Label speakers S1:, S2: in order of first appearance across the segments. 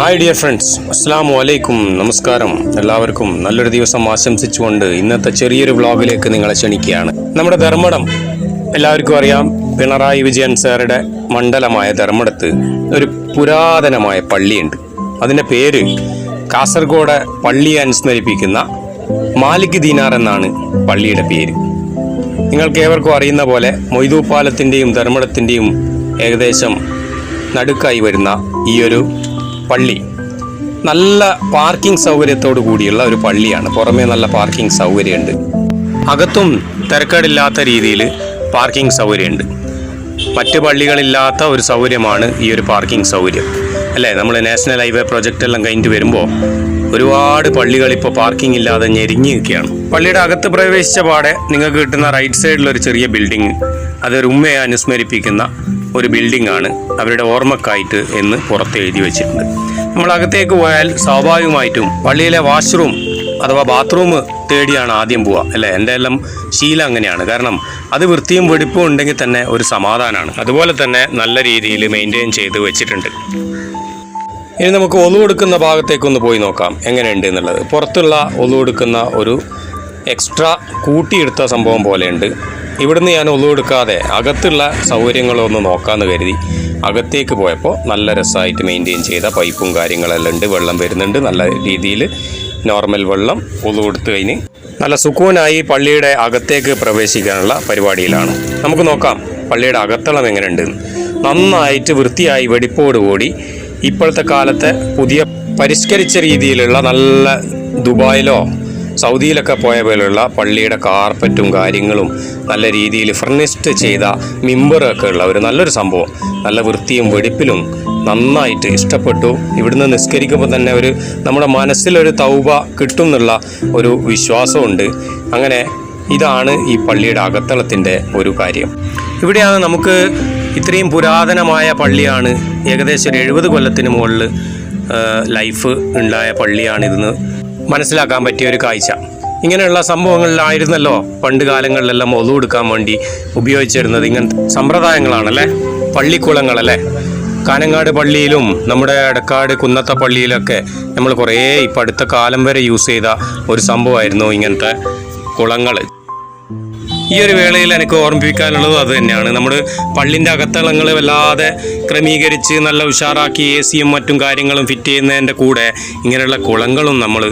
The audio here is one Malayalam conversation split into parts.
S1: ഹായ് ഡിയർ ഫ്രണ്ട്സ്, അസ്സലാമു അലൈക്കും, നമസ്കാരം. എല്ലാവർക്കും നല്ലൊരു ദിവസം ആശംസിച്ചുകൊണ്ട് ഇന്നത്തെ ചെറിയൊരു വ്ളോഗിലേക്ക് നിങ്ങളെ ക്ഷണിക്കുകയാണ്. നമ്മുടെ ധർമ്മടം എല്ലാവർക്കും അറിയാം. പിണറായി വിജയൻ സാറുടെ മണ്ഡലമായ ധർമ്മടത്ത് ഒരു പുരാതനമായ പള്ളിയുണ്ട്. അതിൻ്റെ പേര് കാസർഗോഡ് പള്ളിയെ അനുസ്മരിപ്പിക്കുന്ന മാലിക് ദീനാർ എന്നാണ് പള്ളിയുടെ പേര്. നിങ്ങൾക്ക് ഏവർക്കും അറിയുന്ന പോലെ മൊയ്തു പാലത്തിൻ്റെയും ധർമ്മടത്തിൻ്റെയും ഏകദേശം നടുക്കായി വരുന്ന ഈ ഒരു പള്ളി നല്ല പാർക്കിംഗ് സൗകര്യത്തോടു കൂടിയുള്ള ഒരു പള്ളിയാണ്. പുറമേ നല്ല പാർക്കിംഗ് സൗകര്യമുണ്ട്, അകത്തും തിരക്കേടില്ലാത്ത രീതിയിൽ പാർക്കിംഗ് സൗകര്യമുണ്ട്. മറ്റ് പള്ളികളില്ലാത്ത ഒരു സൗകര്യമാണ് ഈ ഒരു പാർക്കിംഗ് സൗകര്യം, അല്ലേ? നമ്മൾ നാഷണൽ ഹൈവേ പ്രൊജക്റ്റ് എല്ലാം കഴിഞ്ഞിട്ട് വരുമ്പോൾ ഒരുപാട് പള്ളികൾ ഇപ്പോൾ പാർക്കിംഗ് ഇല്ലാതെ ഞെരിഞ്ഞു നിൽക്കുകയാണ്. പള്ളിയുടെ അകത്ത് പ്രവേശിച്ച പാടെ നിങ്ങൾക്ക് കിട്ടുന്ന റൈറ്റ് സൈഡിലൊരു ചെറിയ ബിൽഡിങ്, അതൊരു ഉമ്മയെ അനുസ്മരിപ്പിക്കുന്ന ഒരു ബിൽഡിംഗ് ആണ്, അവരുടെ ഓർമ്മക്കായിട്ട് എന്ന് പുറത്ത് എഴുതി വെച്ചിട്ടുണ്ട്. നമ്മൾ അകത്തേക്ക് പോയാൽ സ്വാഭാവികമായിട്ടും പള്ളിയിലെ വാഷ്റൂം അഥവാ ബാത്റൂം തേടിയാണ് ആദ്യം പോവുക, അല്ലേ? എൻ്റെ എല്ലാം ശീലം അങ്ങനെയാണ്. കാരണം അത് വൃത്തിയും വെടിപ്പും ഉണ്ടെങ്കിൽ തന്നെ ഒരു സമാധാനമാണ്. അതുപോലെ തന്നെ നല്ല രീതിയിൽ മെയിൻറ്റെയിൻ ചെയ്ത് വെച്ചിട്ടുണ്ട്. ഇനി നമുക്ക് ഒളു കൊടുക്കുന്ന ഭാഗത്തേക്കൊന്ന് പോയി നോക്കാം എങ്ങനെയുണ്ട് എന്നുള്ളത്. പുറത്തുള്ള ഒളു കൊടുക്കുന്ന ഒരു എക്സ്ട്രാ കൂട്ടിയെടുത്ത സംഭവം പോലെയുണ്ട്. ഇവിടുന്ന് ഞാൻ ഒളു കൊടുക്കാതെ അകത്തുള്ള സൗകര്യങ്ങളൊന്ന് നോക്കാമെന്ന് കരുതി അകത്തേക്ക് പോയപ്പോൾ നല്ല രസമായിട്ട് മെയിൻറ്റെയിൻ ചെയ്ത പൈപ്പും കാര്യങ്ങളെല്ലാം ഉണ്ട്. വെള്ളം വരുന്നുണ്ട് നല്ല രീതിയിൽ, നോർമൽ വെള്ളം. ഒളു കൊടുത്തു കഴിഞ്ഞ് നല്ല സുക്കൂനായി പള്ളിയുടെ അകത്തേക്ക് പ്രവേശിക്കാനുള്ള പരിപാടിയിലാണ്. നമുക്ക് നോക്കാം പള്ളിയുടെ അകത്തളം എങ്ങനെയുണ്ട്. നന്നായിട്ട് വൃത്തിയായി വെടിപ്പോടുകൂടി ഇപ്പോഴത്തെ കാലത്തെ പുതിയ പരിഷ്കരിച്ച രീതിയിലുള്ള നല്ല ദുബായിലോ സൗദിയിലൊക്കെ പോയ പോലുള്ള പള്ളിയുടെ കാർപ്പറ്റും കാര്യങ്ങളും നല്ല രീതിയിൽ ഫർണിഷ്ഡ് ചെയ്ത മിമ്പറൊക്കെ ഉള്ള ഒരു നല്ലൊരു സംഭവം. നല്ല വൃത്തിയും വെടിപ്പിലും നന്നായിട്ട് ഇഷ്ടപ്പെട്ടു. ഇവിടുന്ന് നിസ്കരിക്കുമ്പോൾ തന്നെ ഒരു നമ്മുടെ മനസ്സിലൊരു തൗബ കിട്ടും എന്നുള്ള ഒരു വിശ്വാസമുണ്ട്. അങ്ങനെ ഇതാണ് ഈ പള്ളിയുടെ അകത്തളത്തിൻ്റെ ഒരു കാര്യം. ഇവിടെയാണ് നമുക്ക് ഇത്രയും പുരാതനമായ പള്ളിയാണ്, ഏകദേശം ഒരു 70 കൊല്ലത്തിന് മുകളിൽ ലൈഫ് ഉണ്ടായ പള്ളിയാണിതെന്ന് മനസ്സിലാക്കാൻ പറ്റിയ ഒരു കാഴ്ച. ഇങ്ങനെയുള്ള സംഭവങ്ങളിലായിരുന്നല്ലോ പണ്ട് കാലങ്ങളിലെല്ലാം ഒളു കൊടുക്കാൻ വേണ്ടി ഉപയോഗിച്ചിരുന്നത്. ഇങ്ങനത്തെ സമ്പ്രദായങ്ങളാണല്ലേ പള്ളിക്കുളങ്ങളല്ലേ. കാനങ്ങാട് പള്ളിയിലും നമ്മുടെ എടക്കാട് കുന്നത്ത പള്ളിയിലൊക്കെ നമ്മൾ കുറേ ഇപ്പം അടുത്ത കാലം വരെ യൂസ് ചെയ്ത ഒരു സംഭവമായിരുന്നു ഇങ്ങനത്തെ കുളങ്ങൾ. ഈ ഒരു വേളയിൽ എനിക്ക് ഓർമ്മിപ്പിക്കാനുള്ളത് അത് തന്നെയാണ്. നമ്മൾ പള്ളിൻ്റെ അകത്തളങ്ങൾ വല്ലാതെ ക്രമീകരിച്ച് നല്ല ഉഷാറാക്കി AC-യും മറ്റും കാര്യങ്ങളും ഫിറ്റ് ചെയ്യുന്നതിൻ്റെ കൂടെ ഇങ്ങനെയുള്ള കുളങ്ങളും നമ്മൾ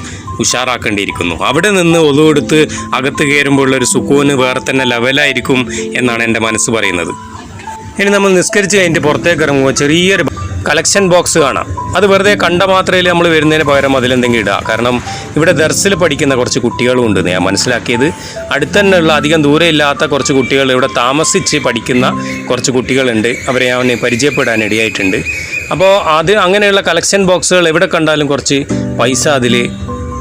S1: ഉഷാറാക്കേണ്ടിയിരിക്കുന്നു. അവിടെ നിന്ന് ഒളു എടുത്ത് അകത്ത് കയറുമ്പോൾ ഉള്ളൊരു സുക്കൂന് വേറെ തന്നെ ലെവലായിരിക്കും എന്നാണ് എൻ്റെ മനസ്സ് പറയുന്നത്. ഇനി നമ്മൾ നിസ്കരിച്ച് കഴിഞ്ഞിട്ട് പുറത്തേക്ക് ഇറങ്ങുമ്പോൾ ചെറിയൊരു കളക്ഷൻ ബോക്സ് കാണാം. അത് വെറുതെ കണ്ട മാത്രമേ നമ്മൾ വരുന്നതിന് പകരം അതിലെന്തെങ്കിലും ഇടുക. കാരണം ഇവിടെ ദർസിൽ പഠിക്കുന്ന കുറച്ച് കുട്ടികളും ഉണ്ട് ഞാൻ മനസ്സിലാക്കിയത്. അടുത്ത് തന്നെയുള്ള അധികം ദൂരെ ഇല്ലാത്ത കുറച്ച് കുട്ടികൾ, ഇവിടെ താമസിച്ച് പഠിക്കുന്ന കുറച്ച് കുട്ടികളുണ്ട്. അവരെ ഞാൻ പരിചയപ്പെടാൻ ഇടയായിട്ടുണ്ട്. അപ്പോൾ അങ്ങനെയുള്ള കളക്ഷൻ ബോക്സുകൾ എവിടെ കണ്ടാലും കുറച്ച് പൈസ അതിൽ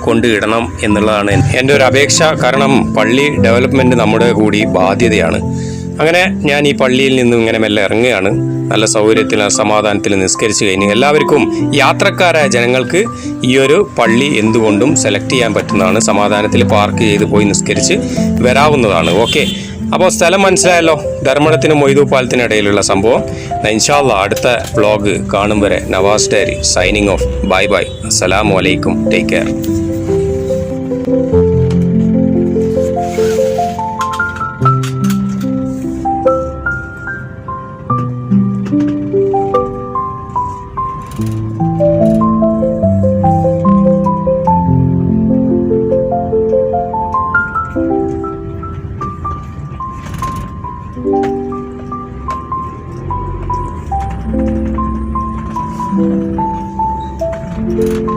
S1: കൊണ്ട് ഇടണം എന്നുള്ളതാണ് എൻ്റെ ഒരു അപേക്ഷ. കാരണം പള്ളി ഡെവലപ്മെൻറ്റ് നമ്മുടെ കൂടി ബാധ്യതയാണ്. അങ്ങനെ ഞാൻ ഈ പള്ളിയിൽ നിന്നും ഇങ്ങനെ മെല്ലെ ഇറങ്ങുകയാണ്. നല്ല സൗകര്യത്തിൽ സമാധാനത്തിൽ നിസ്കരിച്ച് കഴിഞ്ഞ് എല്ലാവർക്കും യാത്രക്കാരായ ജനങ്ങൾക്ക് ഈ ഒരു പള്ളി എന്തുകൊണ്ടും സെലക്ട് ചെയ്യാൻ പറ്റുന്നതാണ്. സമാധാനത്തിൽ പാർക്ക് ചെയ്ത് പോയി നിസ്കരിച്ച് വരാവുന്നതാണ്. ഓക്കെ, അപ്പോൾ സ്ഥലം മനസ്സിലായല്ലോ, ധർമ്മടത്തിനും മൊയ്തു പാലത്തിനും ഇടയിലുള്ള സംഭവം. ഇൻഷാ അല്ലാഹ് അടുത്ത വ്ളോഗ് കാണും വരെ Navas Diary signing off. Bye bye, അസ്സലാമു അലൈക്കും, ടേക്ക് കെയർ. Thank you.